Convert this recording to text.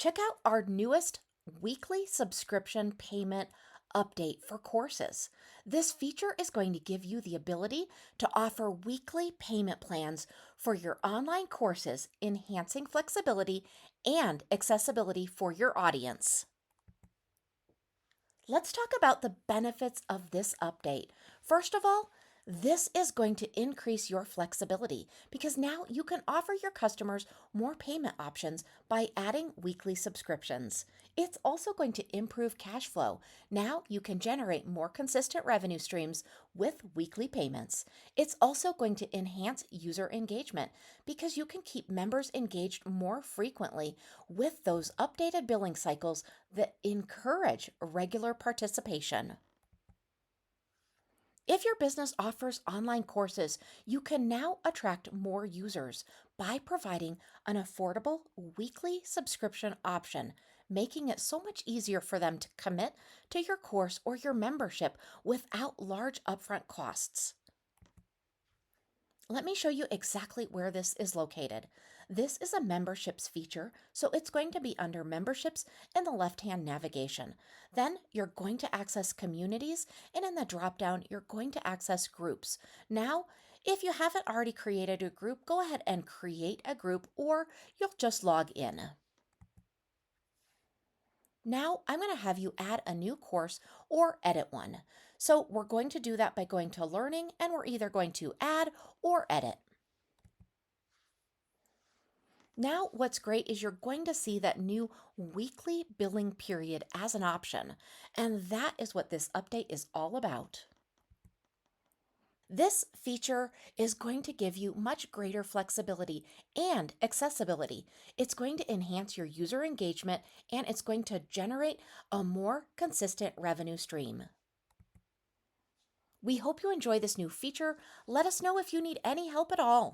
Check out our newest weekly subscription payment update for courses. This feature is going to give you the ability to offer weekly payment plans for your online courses, enhancing flexibility and accessibility for your audience. Let's talk about the benefits of this update. First of all, this is going to increase your flexibility because now you can offer your customers more payment options by adding weekly subscriptions. It's also going to improve cash flow. Now you can generate more consistent revenue streams with weekly payments. It's also going to enhance user engagement because you can keep members engaged more frequently with those updated billing cycles that encourage regular participation. If your business offers online courses, you can now attract more users by providing an affordable weekly subscription option, making it so much easier for them to commit to your course or your membership without large upfront costs. Let me show you exactly where this is located. This is a memberships feature, so it's going to be under memberships in the left-hand navigation. Then you're going to access communities, and in the drop-down, you're going to access groups. Now, if you haven't already created a group, go ahead and create a group, or you'll just log in. Now I'm going to have you add a new course or edit one. So we're going to do that by going to learning, and we're either going to add or edit. Now what's great is you're going to see that new weekly billing period as an option, and that is what this update is all about. This feature is going to give you much greater flexibility and accessibility. It's going to enhance your user engagement, and it's going to generate a more consistent revenue stream. We hope you enjoy this new feature. Let us know if you need any help at all.